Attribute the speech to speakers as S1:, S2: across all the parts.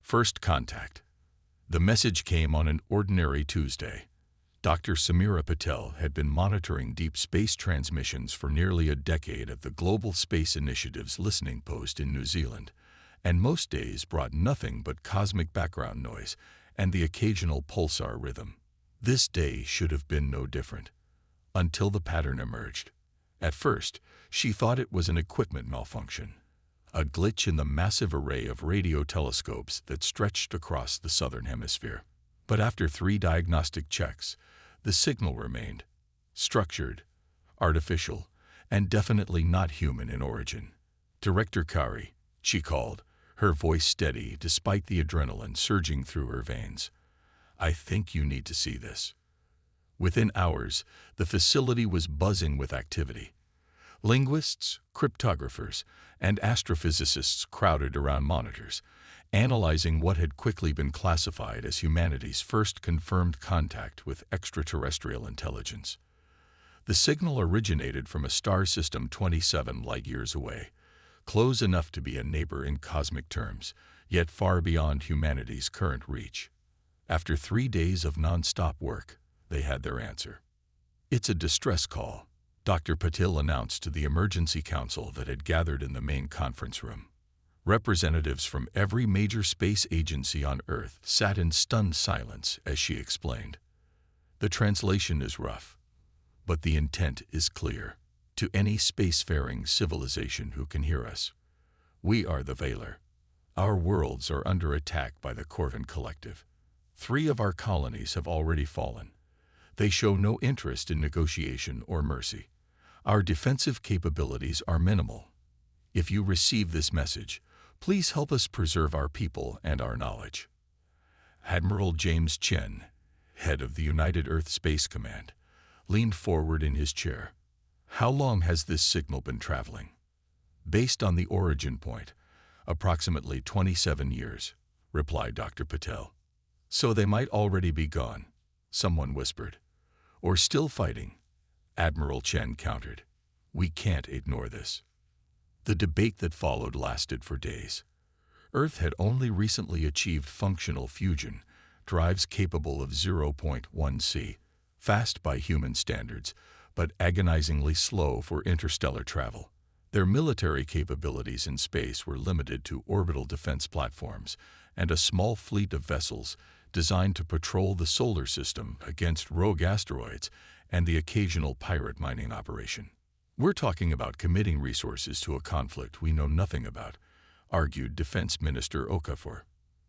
S1: First contact. The message came on an ordinary Tuesday. Dr. Samira Patel had been monitoring deep space transmissions for nearly a decade at the Global Space Initiative's listening post in New Zealand, and most days brought nothing but cosmic background noise and the occasional pulsar rhythm. This day should have been no different, until the pattern emerged. At first, she thought it was an equipment malfunction, a glitch in the massive array of radio telescopes that stretched across the southern hemisphere. But after 3 diagnostic checks, the signal remained structured, artificial, and definitely not human in origin. Director Kari, she called, her voice steady despite the adrenaline surging through her veins. I think you need to see this. Within hours, the facility was buzzing with activity. Linguists, cryptographers, and astrophysicists crowded around monitors, analyzing what had quickly been classified as humanity's first confirmed contact with extraterrestrial intelligence. The signal originated from a star system 27 light-years away, close enough to be a neighbor in cosmic terms, yet far beyond humanity's current reach. After 3 days of non-stop work, they had their answer. It's a distress call, Dr. Patil announced to the emergency council that had gathered in the main conference room. Representatives from every major space agency on Earth sat in stunned silence as she explained. The translation is rough, but the intent is clear. To any spacefaring civilization who can hear us, we are the Veiler. Our worlds are under attack by the Corvin Collective. 3 of our colonies have already fallen. They show no interest in negotiation or mercy. Our defensive capabilities are minimal. If you receive this message, please help us preserve our people and our knowledge. Admiral James Chen, head of the United Earth Space Command, leaned forward in his chair. How long has this signal been traveling? Based on the origin point, approximately 27 years, replied Dr. Patel. So they might already be gone, someone whispered. Or still fighting, Admiral Chen countered. We can't ignore this. The debate that followed lasted for days. Earth had only recently achieved functional fusion, drives capable of 0.1 C, fast by human standards, but agonizingly slow for interstellar travel. Their military capabilities in space were limited to orbital defense platforms and a small fleet of vessels designed to patrol the solar system against rogue asteroids and the occasional pirate mining operation. We're talking about committing resources to a conflict we know nothing about, argued Defense Minister Okafor.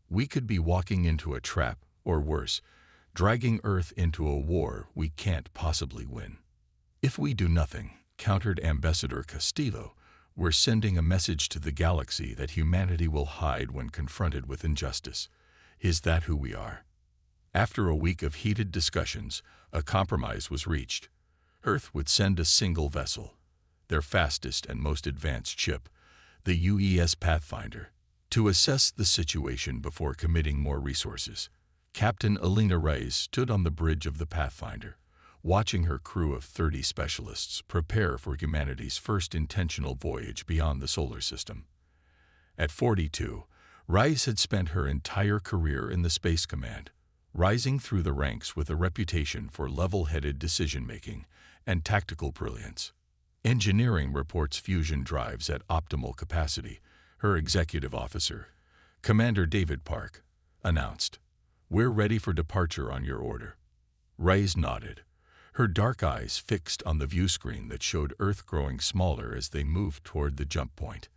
S1: We could be walking into a trap, or worse, dragging Earth into a war we can't possibly win. If we do nothing, countered Ambassador Castillo, we're sending a message to the galaxy that humanity will hide when confronted with injustice. Is that who we are? After a week of heated discussions, a compromise was reached. Earth would send a single vessel, their fastest and most advanced ship, the UES Pathfinder, to assess the situation before committing more resources. Captain Alina Reyes stood on the bridge of the Pathfinder, watching her crew of 30 specialists prepare for humanity's first intentional voyage beyond the solar system. At 42, Reyes had spent her entire career in the Space Command, rising through the ranks with a reputation for level-headed decision-making and tactical brilliance. Engineering reports fusion drives at optimal capacity, her executive officer, Commander David Park, announced. We're ready for departure on your order. Reyes nodded, her dark eyes fixed on the view screen that showed Earth growing smaller as they moved toward the jump point.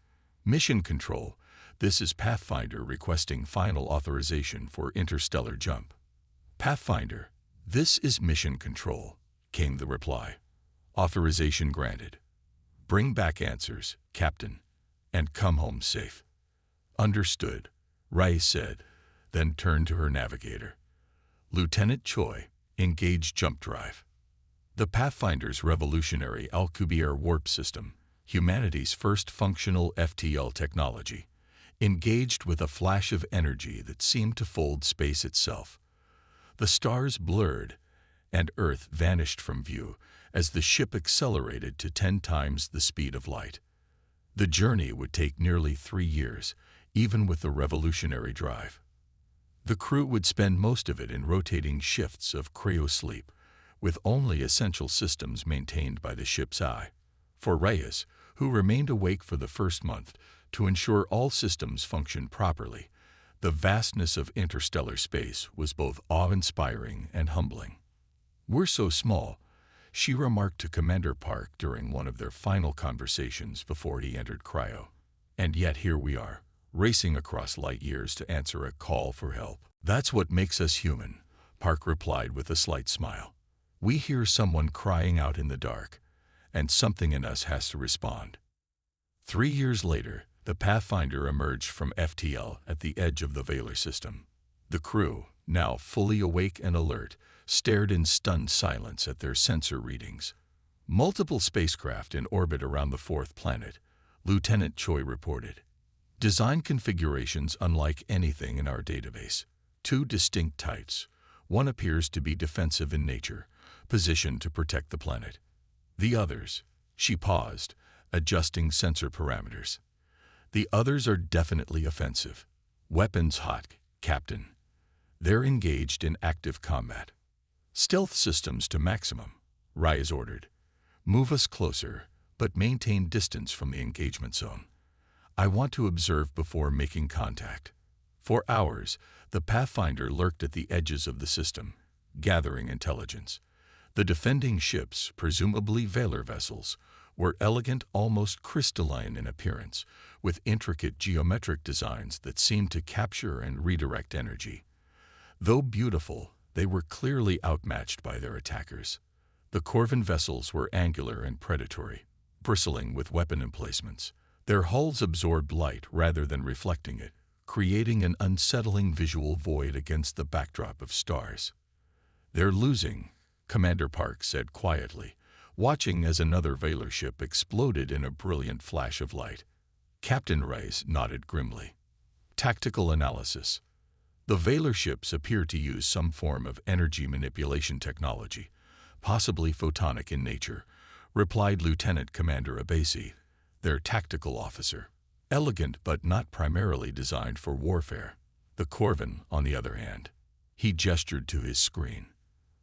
S1: Mission Control, this is Pathfinder requesting final authorization for interstellar jump. Pathfinder, this is Mission Control, came the reply. Authorization granted. Bring back answers, Captain, and come home safe. Understood, Reyes said, then turned to her navigator. Lieutenant Choi, engage jump drive. The Pathfinder's revolutionary Alcubierre warp system, humanity's first functional FTL technology, engaged with a flash of energy that seemed to fold space itself. The stars blurred, and Earth vanished from view as the ship accelerated to 10 times the speed of light. The journey would take nearly 3 years, even with the revolutionary drive. The crew would spend most of it in rotating shifts of cryosleep, with only essential systems maintained by the ship's eye. For Reyes, who remained awake for the first month to ensure all systems functioned properly, the vastness of interstellar space was both awe-inspiring and humbling. "We're so small," she remarked to Commander Park during one of their final conversations before he entered cryo. "And yet here we are, racing across light years to answer a call for help." "That's what makes us human," Park replied with a slight smile. "We hear someone crying out in the dark, and something in us has to respond." 3 years later, the Pathfinder emerged from FTL at the edge of the Valar system. The crew, now fully awake and alert, stared in stunned silence at their sensor readings. "Multiple spacecraft in orbit around the fourth planet," Lieutenant Choi reported. "Design configurations unlike anything in our database. 2 distinct types. One appears to be defensive in nature, positioned to protect the planet. The others," she paused, adjusting sensor parameters. "The others are definitely offensive. Weapons hot, Captain. They're engaged in active combat." "Stealth systems to maximum," Reyes ordered. "Move us closer, but maintain distance from the engagement zone. I want to observe before making contact." For hours, the Pathfinder lurked at the edges of the system, gathering intelligence. The defending ships, presumably Valar vessels, were elegant, almost crystalline in appearance, with intricate geometric designs that seemed to capture and redirect energy. Though beautiful, they were clearly outmatched by their attackers. The Corvin vessels were angular and predatory, bristling with weapon emplacements. Their hulls absorbed light rather than reflecting it, creating an unsettling visual void against the backdrop of stars. "They're losing," Commander Park said quietly, watching as another Valar ship exploded in a brilliant flash of light. Captain Reyes nodded grimly. "Tactical analysis. The Valar ships appear to use some form of energy manipulation technology, possibly photonic in nature," replied Lieutenant Commander Abasi, their tactical officer. "Elegant but not primarily designed for warfare. The Corvin, on the other hand." He gestured to his screen.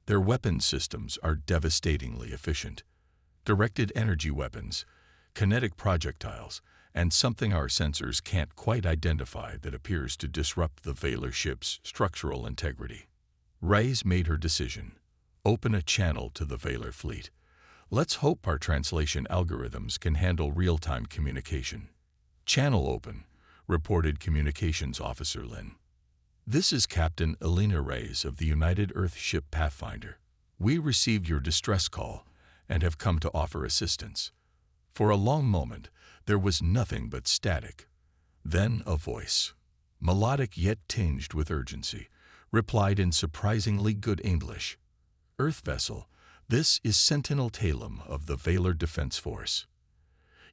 S1: "Their weapon systems are devastatingly efficient. Directed energy weapons, kinetic projectiles, and something our sensors can't quite identify that appears to disrupt the Valar ship's structural integrity." Reyes made her decision. "Open a channel to the Valar fleet. Let's hope our translation algorithms can handle real-time communication." "Channel open," reported Communications Officer Lin. "This is Captain Elena Reyes of the United Earth ship Pathfinder. We received your distress call and have come to offer assistance." For a long moment, there was nothing but static. Then a voice, melodic yet tinged with urgency, replied in surprisingly good English. "Earth vessel, this is Sentinel Talum of the Valar Defense Force.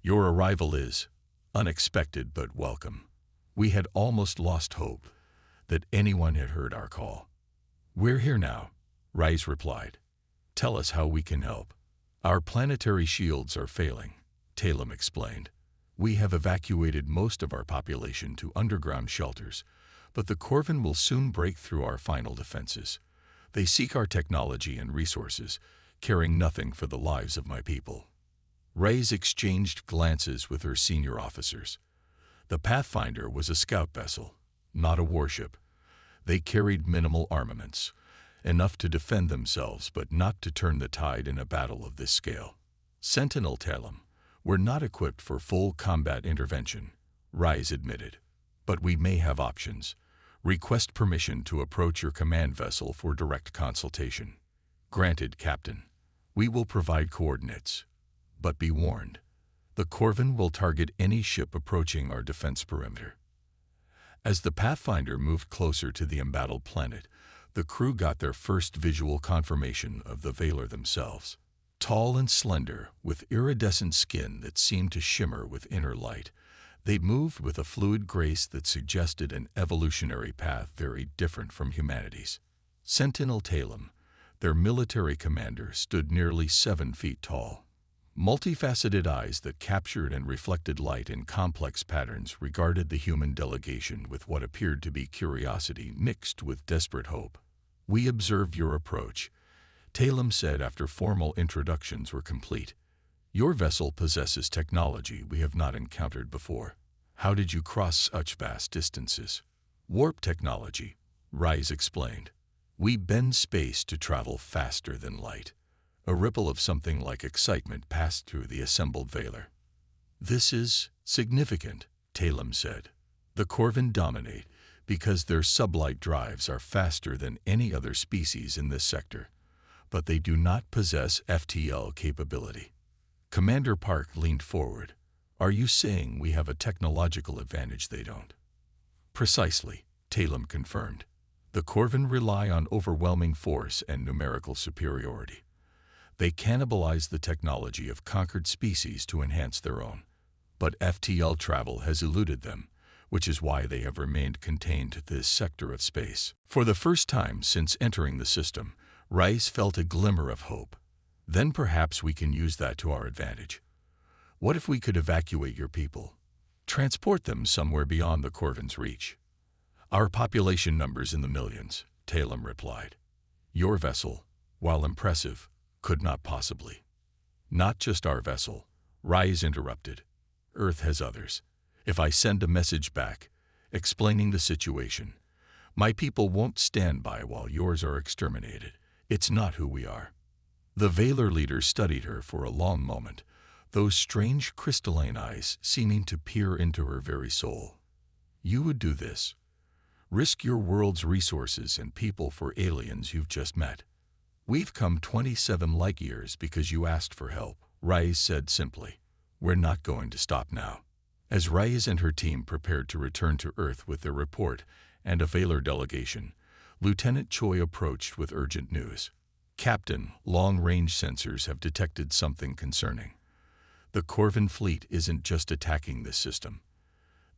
S1: Your arrival is unexpected but welcome. We had almost lost hope that anyone had heard our call." "We're here now," Reyes replied. "Tell us how we can help." "Our planetary shields are failing," Talum explained. "We have evacuated most of our population to underground shelters, but the Corvin will soon break through our final defenses. They seek our technology and resources, caring nothing for the lives of my people." Reyes exchanged glances with her senior officers. The Pathfinder was a scout vessel, not a warship. They carried minimal armaments, enough to defend themselves but not to turn the tide in a battle of this scale. "Sentinel Talum, we're not equipped for full combat intervention," Reyes admitted. "But we may have options. Request permission to approach your command vessel for direct consultation." "Granted, Captain. We will provide coordinates. But be warned, the Corvin will target any ship approaching our defense perimeter." As the Pathfinder moved closer to the embattled planet, the crew got their first visual confirmation of the Valar themselves. Tall and slender, with iridescent skin that seemed to shimmer with inner light, they moved with a fluid grace that suggested an evolutionary path very different from humanity's. Sentinel Talum, their military commander, stood nearly 7 feet tall. Multifaceted eyes that captured and reflected light in complex patterns regarded the human delegation with what appeared to be curiosity mixed with desperate hope. "We observe your approach," Talem said after formal introductions were complete. "Your vessel possesses technology we have not encountered before. How did you cross such vast distances?" "Warp technology," Rise explained. "We bend space to travel faster than light." A ripple of something like excitement passed through the assembled Veiler. "This is significant," Talem said. "The Corvin dominate because their sublight drives are faster than any other species in this sector, but they do not possess FTL capability." Commander Park leaned forward. "Are you saying we have a technological advantage they don't?" "Precisely," Talem confirmed. "The Corvin rely on overwhelming force and numerical superiority. They cannibalize the technology of conquered species to enhance their own. But FTL travel has eluded them, which is why they have remained contained to this sector of space." For the first time since entering the system, Rice felt a glimmer of hope. "Then perhaps we can use that to our advantage. What if we could evacuate your people? Transport them somewhere beyond the Corvin's reach?" "Our population numbers in the millions," Talem replied. "Your vessel, while impressive, could not possibly." "Not just our vessel," Rise interrupted. "Earth has others. If I send a message back, explaining the situation, my people won't stand by while yours are exterminated. It's not who we are." The Veiler leader studied her for a long moment, those strange crystalline eyes seeming to peer into her very soul. "You would do this? Risk your world's resources and people for aliens you've just met?" "We've come 27 light years because you asked for help," Rise said simply. "We're not going to stop now." As Rise and her team prepared to return to Earth with their report and a Veiler delegation, Lieutenant Choi approached with urgent news. "Captain, long-range sensors have detected something concerning. The Corvin fleet isn't just attacking this system.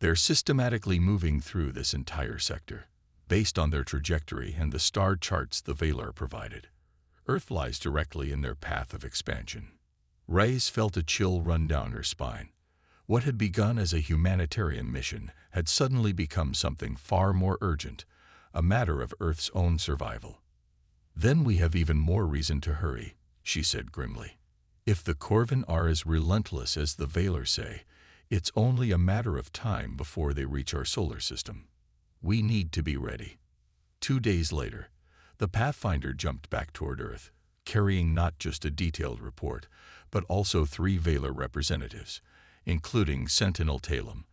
S1: They're systematically moving through this entire sector, based on their trajectory and the star charts the Veiler provided. Earth lies directly in their path of expansion." Rise felt a chill run down her spine. What had begun as a humanitarian mission had suddenly become something far more urgent, a matter of Earth's own survival. "Then we have even more reason to hurry," she said grimly. "If the Corvin are as relentless as the Veiler say, it's only a matter of time before they reach our solar system. We need to be ready." 2 days later, the Pathfinder jumped back toward Earth, carrying not just a detailed report, but also 3 Veiler representatives, including Sentinel Talem,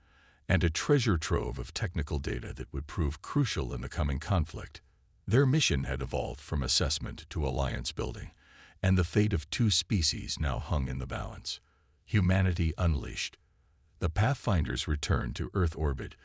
S1: and a treasure trove of technical data that would prove crucial in the coming conflict. Their mission had evolved from assessment to alliance building, and the fate of 2 species now hung in the balance. Humanity unleashed. The Pathfinder's return to Earth orbit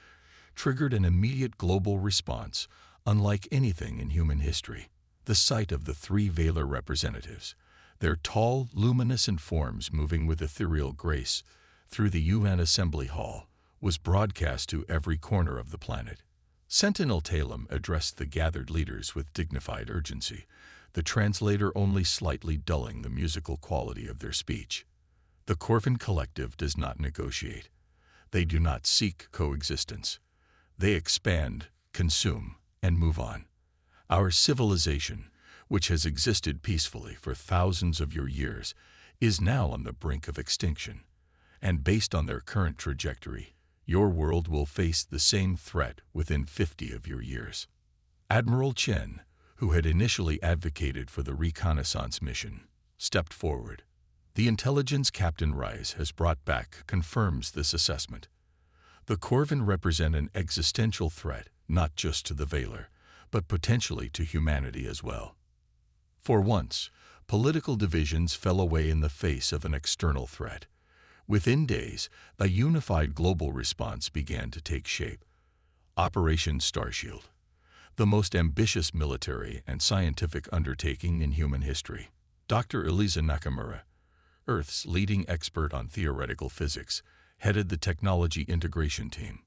S1: triggered an immediate global response unlike anything in human history. The sight of the 3 Veiler representatives, their tall, luminescent forms moving with ethereal grace through the UN Assembly Hall, was broadcast to every corner of the planet. Sentinel Talem addressed the gathered leaders with dignified urgency, the translator only slightly dulling the musical quality of their speech. "The Corvin Collective does not negotiate. They do not seek coexistence. They expand, consume, and move on. Our civilization, which has existed peacefully for thousands of your years, is now on the brink of extinction. And based on their current trajectory, your world will face the same threat within 50 of your years." Admiral Chen, who had initially advocated for the reconnaissance mission, stepped forward. "The intelligence Captain Rice has brought back confirms this assessment. The Corvin represent an existential threat not just to the Veiler, but potentially to humanity as well." For once, political divisions fell away in the face of an external threat. Within days, a unified global response began to take shape. Operation Starshield, the most ambitious military and scientific undertaking in human history. Dr. Elisa Nakamura, Earth's leading expert on theoretical physics, headed the technology integration team.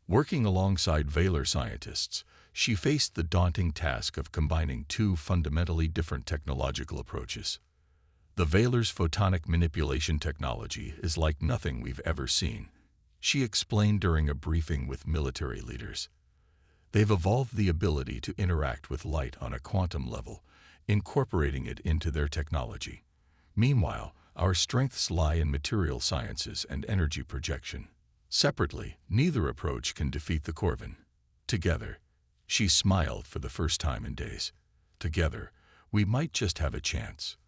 S1: Working alongside Veiler scientists, she faced the daunting task of combining 2 fundamentally different technological approaches. The Veiler's photonic manipulation technology is like nothing we've ever seen, she explained during a briefing with military leaders. They've evolved the ability to interact with light on a quantum level, incorporating it into their technology. Meanwhile, our strengths lie in material sciences and energy projection. Separately, neither approach can defeat the Corvin. Together, she smiled for the first time in days. Together, we might just have a chance.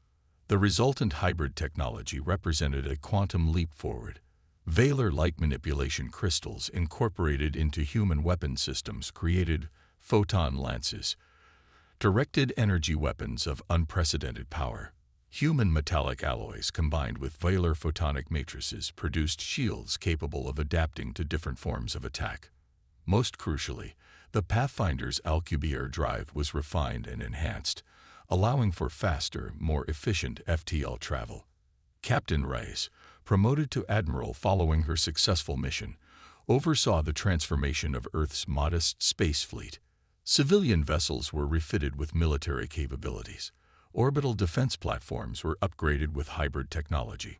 S1: The resultant hybrid technology represented a quantum leap forward. Veiler light manipulation crystals incorporated into human weapon systems created photon lances, directed energy weapons of unprecedented power. Human metallic alloys combined with Veiler photonic matrices produced shields capable of adapting to different forms of attack. Most crucially, the Pathfinder's Alcubierre drive was refined and enhanced, allowing for faster, more efficient FTL travel. Captain Reyes, promoted to Admiral following her successful mission, oversaw the transformation of Earth's modest space fleet. Civilian vessels were refitted with military capabilities. Orbital defense platforms were upgraded with hybrid technology.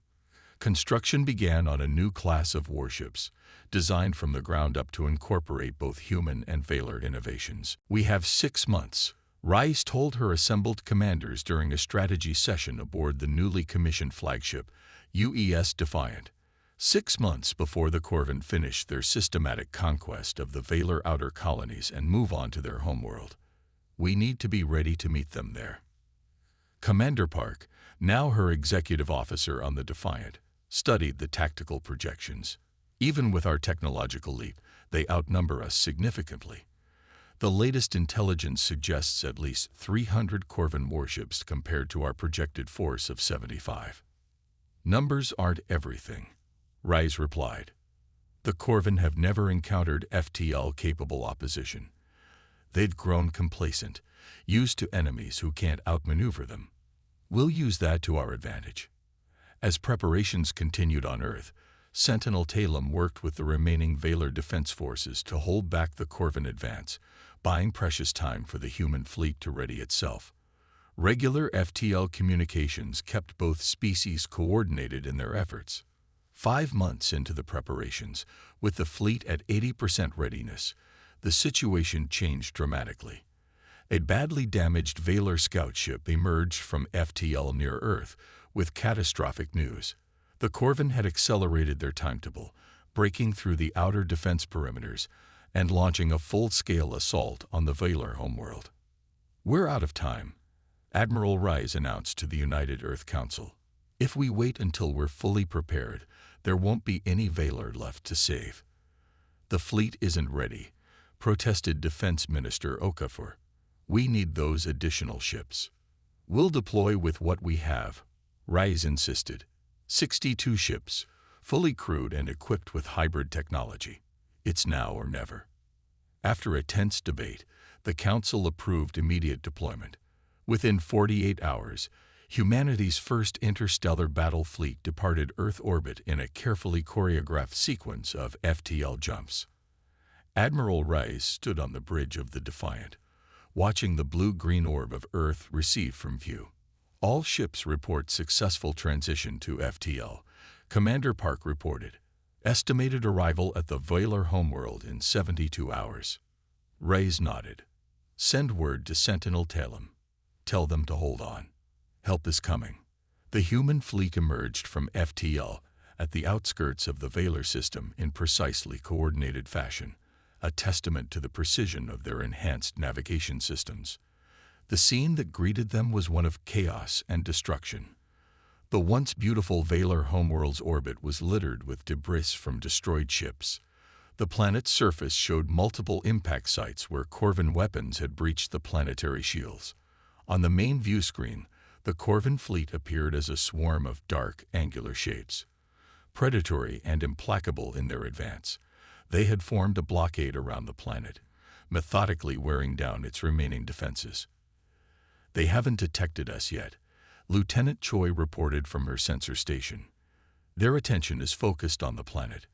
S1: Construction began on a new class of warships, designed from the ground up to incorporate both human and Veiler innovations. We have 6 months, Rice told her assembled commanders during a strategy session aboard the newly commissioned flagship, UES Defiant. 6 months before the Corvin finish their systematic conquest of the Veiler outer colonies and move on to their homeworld. We need to be ready to meet them there. Commander Park, now her executive officer on the Defiant, studied the tactical projections. Even with our technological leap, they outnumber us significantly. The latest intelligence suggests at least 300 Corvin warships compared to our projected force of 75. Numbers aren't everything, Rice replied. The Corvin have never encountered FTL-capable opposition. They've grown complacent, used to enemies who can't outmaneuver them. We'll use that to our advantage. As preparations continued on Earth, Sentinel Talum worked with the remaining Veiler defense forces to hold back the Corvin advance, buying precious time for the human fleet to ready itself. Regular FTL communications kept both species coordinated in their efforts. 5 months into the preparations, with the fleet at 80% readiness, the situation changed dramatically. A badly damaged Veiler scout ship emerged from FTL near Earth with catastrophic news. The Corvin had accelerated their timetable, breaking through the outer defense perimeters and launching a full-scale assault on the Veiler homeworld. We're out of time, Admiral Rice announced to the United Earth Council. If we wait until we're fully prepared, there won't be any Veiler left to save. The fleet isn't ready, protested Defense Minister Okafor. We need those additional ships. We'll deploy with what we have, Rice insisted. 62 ships, fully crewed and equipped with hybrid technology. It's now or never. After a tense debate, the Council approved immediate deployment. Within 48 hours, humanity's first interstellar battle fleet departed Earth orbit in a carefully choreographed sequence of FTL jumps. Admiral Rice stood on the bridge of the Defiant, watching the blue-green orb of Earth recede from view. All ships report successful transition to FTL, Commander Park reported. Estimated arrival at the Veiler homeworld in 72 hours. Rice nodded. Send word to Sentinel Talum. Tell them to hold on. Help is coming. The human fleet emerged from FTL at the outskirts of the Veiler system in precisely coordinated fashion, a testament to the precision of their enhanced navigation systems. The scene that greeted them was one of chaos and destruction. The once beautiful Veiler homeworld's orbit was littered with debris from destroyed ships. The planet's surface showed multiple impact sites where Corvin weapons had breached the planetary shields. On the main view screen, the Corvin fleet appeared as a swarm of dark, angular shapes. Predatory and implacable in their advance, they had formed a blockade around the planet, methodically wearing down its remaining defenses. They haven't detected us yet, Lieutenant Choi reported from her sensor station. Their attention is focused on the planet.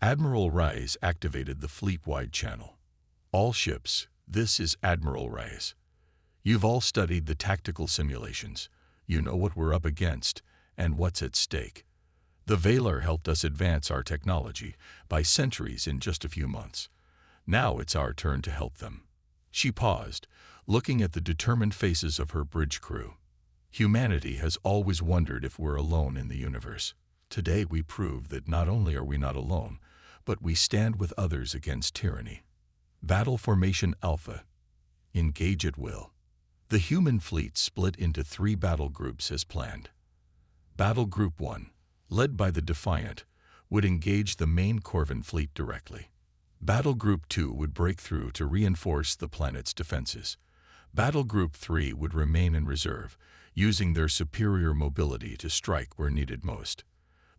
S1: Admiral Rice activated the fleet-wide channel. All ships, this is Admiral Rice. You've all studied the tactical simulations. You know what we're up against and what's at stake. The Valar helped us advance our technology by centuries in just a few months. Now it's our turn to help them." She paused, looking at the determined faces of her bridge crew. "Humanity has always wondered if we're alone in the universe. Today we prove that not only are we not alone, but we stand with others against tyranny. Battle Formation Alpha. Engage at will." The human fleet split into 3 battle groups as planned. Battle Group 1, led by the Defiant, would engage the main Corvan fleet directly. Battle Group 2 would break through to reinforce the planet's defenses. Battle Group 3 would remain in reserve, using their superior mobility to strike where needed most.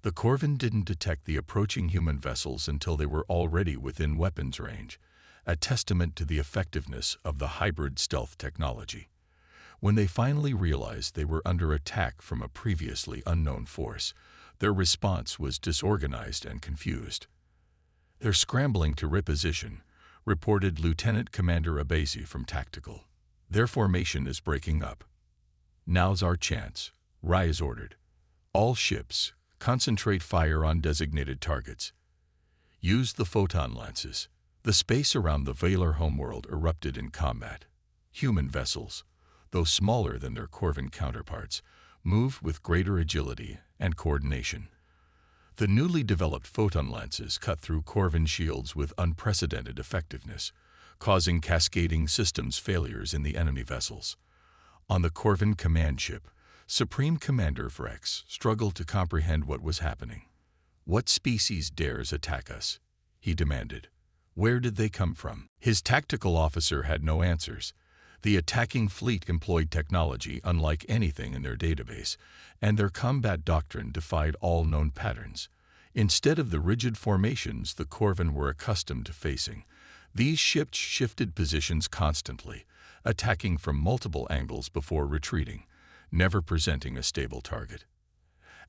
S1: The Corvan didn't detect the approaching human vessels until they were already within weapons range, a testament to the effectiveness of the hybrid stealth technology. When they finally realized they were under attack from a previously unknown force, their response was disorganized and confused. "They're scrambling to reposition," reported Lieutenant Commander Abasi from Tactical. "Their formation is breaking up." "Now's our chance," Rise ordered. "All ships, concentrate fire on designated targets. Use the photon lances." The space around the Valar homeworld erupted in combat. Human vessels, though smaller than their Corvan counterparts, moved with greater agility and coordination. The newly developed photon lances cut through Corvan shields with unprecedented effectiveness, causing cascading systems failures in the enemy vessels. On the Corvan command ship, Supreme Commander Vrex struggled to comprehend what was happening. "What species dares attack us?" he demanded. "Where did they come from?" His tactical officer had no answers. The attacking fleet employed technology unlike anything in their database, and their combat doctrine defied all known patterns. Instead of the rigid formations the Corvan were accustomed to facing, these ships shifted positions constantly, attacking from multiple angles before retreating, never presenting a stable target.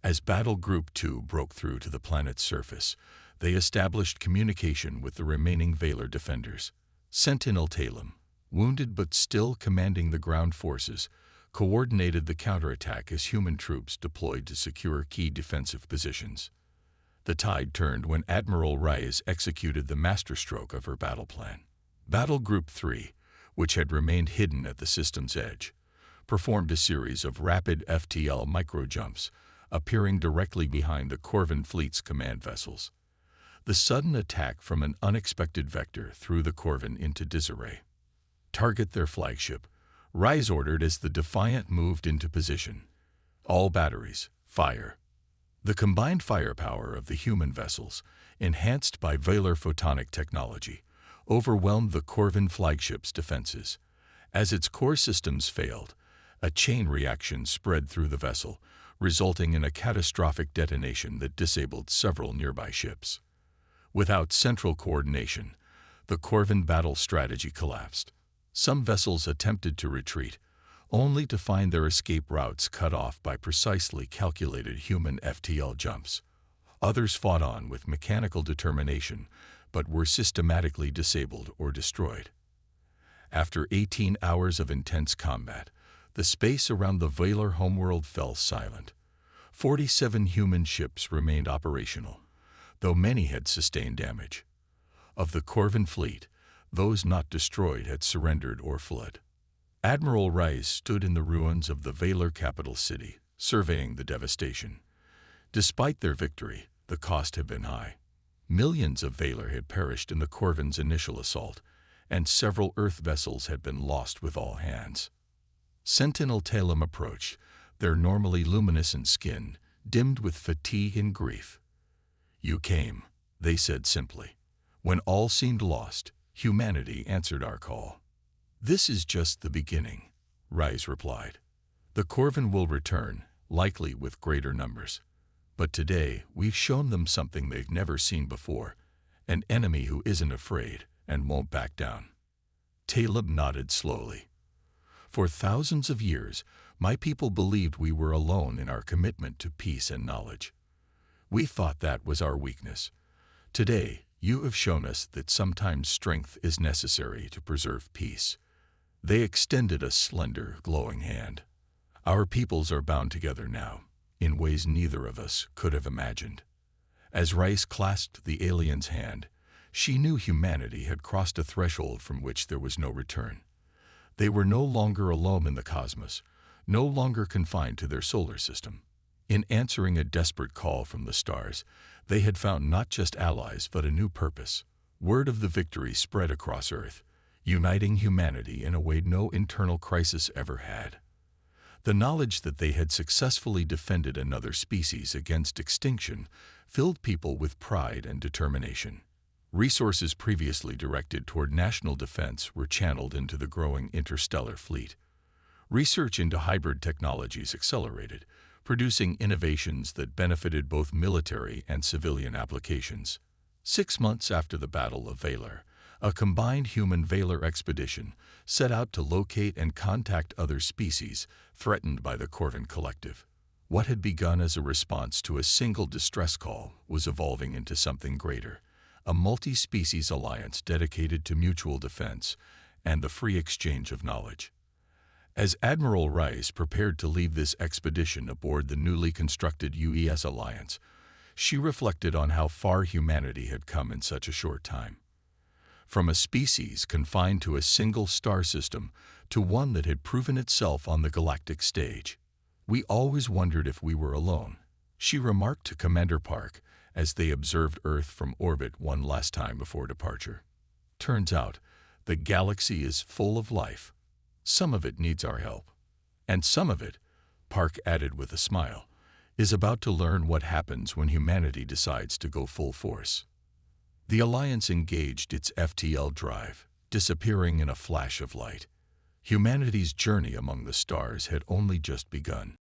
S1: As Battle Group 2 broke through to the planet's surface, they established communication with the remaining Valar defenders. Sentinel Talum, wounded but still commanding the ground forces, coordinated the counterattack as human troops deployed to secure key defensive positions. The tide turned when Admiral Rais executed the masterstroke of her battle plan. Battle Group 3, which had remained hidden at the system's edge, performed a series of rapid FTL microjumps, appearing directly behind the Corvan fleet's command vessels. The sudden attack from an unexpected vector threw the Corvan into disarray. "Target their flagship," Rais ordered as the Defiant moved into position. "All batteries, fire." The combined firepower of the human vessels, enhanced by Valar photonic technology, overwhelmed the Corvan flagship's defenses. As its core systems failed, a chain reaction spread through the vessel, resulting in a catastrophic detonation that disabled several nearby ships. Without central coordination, the Corvan battle strategy collapsed. Some vessels attempted to retreat, only to find their escape routes cut off by precisely calculated human FTL jumps. Others fought on with mechanical determination, but were systematically disabled or destroyed. After 18 hours of intense combat, the space around the Valar homeworld fell silent. 47 human ships remained operational, though many had sustained damage. Of the Corvan fleet, those not destroyed had surrendered or fled. Admiral Rais stood in the ruins of the Valar capital city, surveying the devastation. Despite their victory, the cost had been high. Millions of Valar had perished in the Corvan's initial assault, and several Earth vessels had been lost with all hands. Sentinel Talum approached, their normally luminescent skin dimmed with fatigue and grief. "You came," they said simply. "When all seemed lost, humanity answered our call." "This is just the beginning," Rais replied. "The Corvan will return, likely with greater numbers. But today we've shown them something they've never seen before, an enemy who isn't afraid and won't back down." Talum nodded slowly. "For thousands of years, my people believed we were alone in our commitment to peace and knowledge. We thought that was our weakness. Today, you have shown us that sometimes strength is necessary to preserve peace." They extended a slender, glowing hand. Our peoples are bound together now, in ways neither of us could have imagined. As Rice clasped the alien's hand, she knew humanity had crossed a threshold from which there was no return. They were no longer alone in the cosmos, no longer confined to their solar system. In answering a desperate call from the stars, they had found not just allies but a new purpose. Word of the victory spread across Earth, uniting humanity in a way no internal crisis ever had. The knowledge that they had successfully defended another species against extinction filled people with pride and determination. Resources previously directed toward national defense were channeled into the growing interstellar fleet. Research into hybrid technologies accelerated, producing innovations that benefited both military and civilian applications. 6 months after the Battle of Valor, a combined human-Valor expedition set out to locate and contact other species threatened by the Corvin Collective. What had begun as a response to a single distress call was evolving into something greater, a multi-species alliance dedicated to mutual defense and the free exchange of knowledge. As Admiral Rice prepared to leave this expedition aboard the newly constructed UES Alliance, she reflected on how far humanity had come in such a short time. From a species confined to a single star system to one that had proven itself on the galactic stage. "We always wondered if we were alone," she remarked to Commander Park as they observed Earth from orbit one last time before departure. "Turns out, the galaxy is full of life. Some of it needs our help. And some of it," Park added with a smile, "is about to learn what happens when humanity decides to go full force." The Alliance engaged its FTL drive, disappearing in a flash of light. Humanity's journey among the stars had only just begun.